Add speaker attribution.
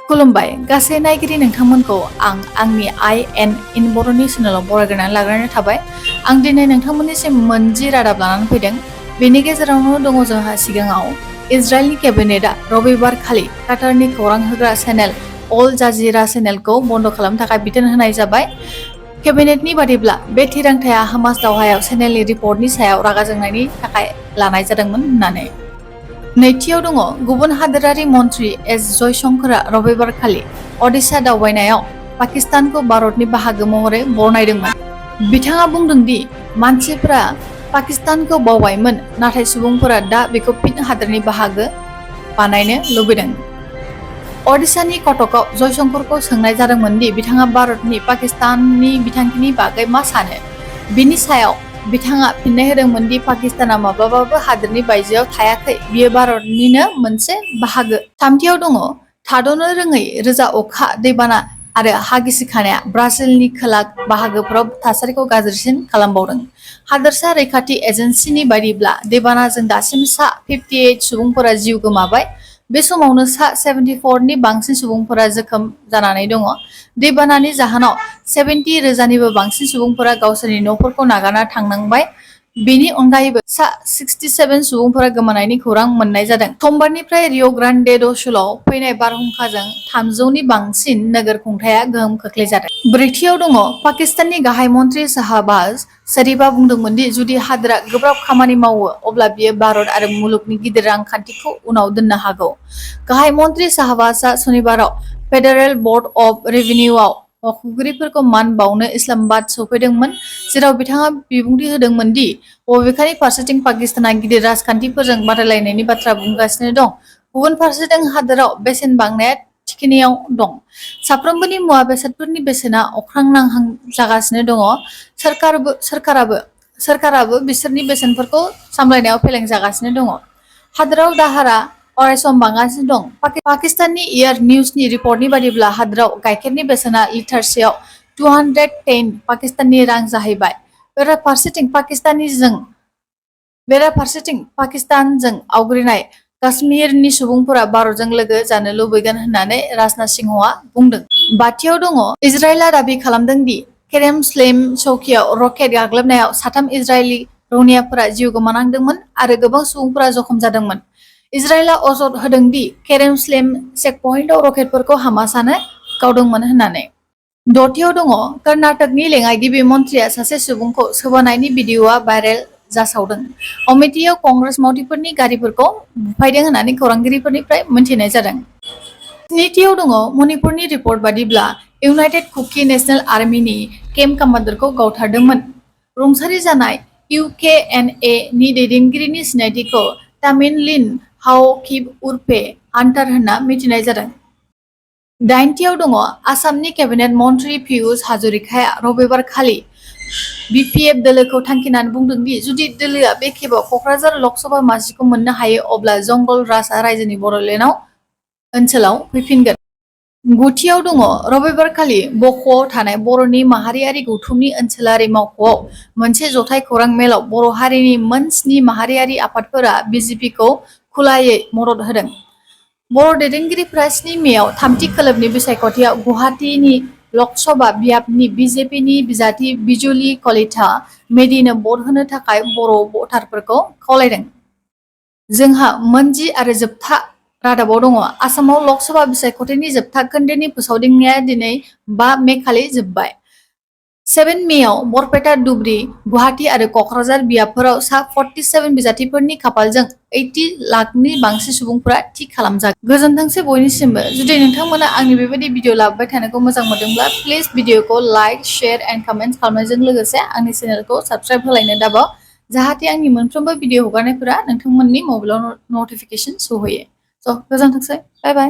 Speaker 1: खुलुमबाय गासै नायगिरि नोंथांमोनखौ आंनि IN इन बर'नि चेनेलाव बरायग्रोनानै लाग्रोनाय थाबाय। आं दिनै नोंथांमोननिसिम मोनजि रादाब लानानै फैदों। बेनि गेजेरावनो दङ जोंहा सिगाङाव इजराइलनि केबिनेटआ रबिबार खालि काटारनि खौरां होग्रा चेनेल अल जाजिरा चेनेलखौ बन्द खालामनो थाखाय बिथोन होनाय जाबाय। केबिनेटनि बादिब्ला बे थिरांथाया हामास दावहायाव चेनेलनि रिपर्टनि सायाव रागा जोंनायनि थाखाय लानाय जादोंमोन होननानै। नैथियाव दङ गुबुन हादोरारि मन्थ्रि एस जयशंकरआ रबिबार खालि अडिशा दावबायनायाव पाकिस्तानखौ भारतनि बाहागो महरै बरनायदोंमोन। बिथाङा बुंदों दि मानसिफोरा पाकिस्तानखौ बावबायमोन नाथाय सुबुंफोरा दा बेखौ फिन हादोरनि बाहागो बानायनो लुबैदों। अडिशानि कटकआव जयशंकरखौ सोंनाय जादोंमोन दि बिथाङा भारतनि पाकिस्ताननि बिथांखिनि बागै मा सानो। बिनि सायाव बिथाङा फिननाय होदोंमोन दि पाकिस्ताना माब्लाबाबो हादोरनि बायजोआव थायाखै, बियो भारतनिनो मोनसे बाहागो। थामथियाव दङ थाद'नो रोङै रोजा अखा, दैबाना आरो हा गिसिखानाया ब्राजिलनि खोला बाहागोफोराव थासारिखौ गाज्रिसिन खालामबावदों। हादोरसा रैखाथि एजेन्सिनि बायदिब्ला दैबानाजों दासिम सा 58 सुबुंफोरा जिउ गोमाबाय। बे समावनो सा 74 नि बांसिन सुबुंफोरा जोखोम जानानै दङ। दैबानानि जाहोनाव 70,000निबो बांसिन सुबुंफोरा गावसोरनि न'फोरखौ नागारना थांनांबाय। बेनि अनगायैबो सा 67 सुबुंफोरा गोमानायनि खौरां मोननाय जादों। समबारनिफ्राय रिय' ग्रान्डे ड' सुलआव फैनाय बारहुंखाजों 300नि बांसिन नोगोर खुंथाया गोहोम खोख्लैजादों। ब्रैथियाव दङ पाकिस्ताननि गाहाय मन्थ्रि शाहबाज शरीफआ बुंदोंमोन दि जुदि हादोरआ गोब्राब खामानि मावो अब्ला बियो भारत आरो मुलुगनि गिदिर रांखान्थिखौ उनाव दोननो हागौ। गाहाय मन्थ्रि शाहबाजआ सनिबाराव फेडारेल बर्ड अफ रेभिनिउआव मावख'गिरिफोरखौ मान बावनो इस्लामाबाद सौफैदोंमोन, जेराव बिथाङा बिबुंथि होदोंमोन दि बबेखानि फारसेथिं पाकिस्तानआ गिदिर राजखान्थिफोरजों बादायलायनायनि बाथ्रा बुंगासिनो दं, गुबुन फारसेथिं हादोराव बेसेन बांनाया थिखिनियाव दं। साफ्रोमबोनि मुवा बेसादफोरनि बेसेना अख्रांनांहां जागासिनो दङ। सोरखाराबो बिसोरनि बेसेनफोरखौ सामलायनायाव फेलें जागासिनो दङ। हादोराव दाहारा अरायसम बांगासिनो दं। पाकिस्ताननि एयार निउजनि रिपर्टनि बादिब्ला हादोराव गाइखेरनि बेसेना लिटारसेयाव 210 पाकिस्तानी रां जाहैबाय। बेराफारसेथिं पाकिस्तानजों आवग्रिनाय काश्मीरनि सुबुंफोरा भारतजों लोगो जानो लुबैगोन होननानै राजनाथ सिंहआ बुंदों। बाथियाव दङ इजराइलआ दाबि खालामदों दि केरेम स्लेम चौकियाव रकेट गाग्लोबनायाव 3 इजराइली रौनियाफोरा जिउ गोमानांदोंमोन आरो गोबां सुबुंफोरा जखम जादोंमोन। इजराइलआ अजद होदों दि केरेम स्लेम चेकपइन्टआव रकेटफोरखौ हामासआनो गावदोंमोन होननानै। द'थियाव दङ कर्नाटकनि लेङाइ-गिबि मन्थ्रिया सासे सुबुंखौ सोबानायनि भिडिअ'आ भाइरेल जासावदों। अमेठीआव कंग्रेस मावथिफोरनि गारिफोरखौ बुफायदों होननानै खौरांगिरिफोरनिफ्राय मिथिनाय जादों। स्निथियाव दङ मणिपुरनि रिपर्ट बादिब्ला इउनाइटेड कुकी नेशनेल आर्मीनि केम्प कामान्डारखौ गावथारदोंमोन। रुंसारि जानाय UKNA नि दैदेनगिरिनि सिनायथिखौ तामिनलिन हाओकिप उर्फे हान्टार होनना मिथिनाय जादों। दाइनथियाव दङ आसामनि केबिनेट मन्थ्रि पियुष हाजरिकाया रबिबार खालि BPF दोलोखौ थांखिनानै बुंदों दि जुदि दोलोआ बे खेबाव क'क्राझार लकसभा मासिखौ मोननो हायो अब्ला जंगल राजआ रायजोनि बड'लेण्ड ओनसोलाव फैफिनगोन। गुथियाव दङ रबिबार खालि बक'आव थानाय बर'नि माहारियारि गौथुमनि ओनसोलारि मावख'आव मोनसे जथाय खौरां मेलाव बर' हारिनि मोन 7 माहारियारि आफादफोरा BJPखौ खुलायै मदद होदों। बर' दैदेनगिरिफोरा 7 मेआव थामथि खोलोबनि बिसायख'थियाव गुवाहाटीनि लकसभा बियाबनि BJPनि बिजाथि बिजुली कलिता मेधिनो भट होनो थाखाय बर' भटारफोरखौ खावलायदों। जोंहा मोनजि आरो जोबथा रादाबाव दङ आसामाव लकसभा बिसायख'थिनि जोबथा खोन्दोनि फोसावदिंनाया दिनै 5 मे खालि जोबबाय। 7 मेआव बरपेटा, धुबरी, गुवाहाटी आरो क'क्राझार बियाबफोराव सा 47 बिजाथिफोरनि खाफालजों 80 लाखनि बांसिन सुबुंफोरा थि खालामजागोन। गोजोनथोंसै बयनिसिमबो। जुदि नोंथांमोना आंनि बेबायदि भिडिअ लाबोबाय थानायखौ मोजां मोनदोंब्ला प्लिज भिडिअखौ लाइक, शेयार एन्ड कमेन्ट खालामनायजों लोगोसे आंनि चेनेलखौ साबस्क्राइब होलायनो दाबाव, जाहाथे आंनि मोनफ्रोमबो भिडिअ हगारनायफोरा नोंथांमोननि मबाइलाव नटिफिकेसन सौहैयो। स' गोजोनथोंसै, बाय बाय।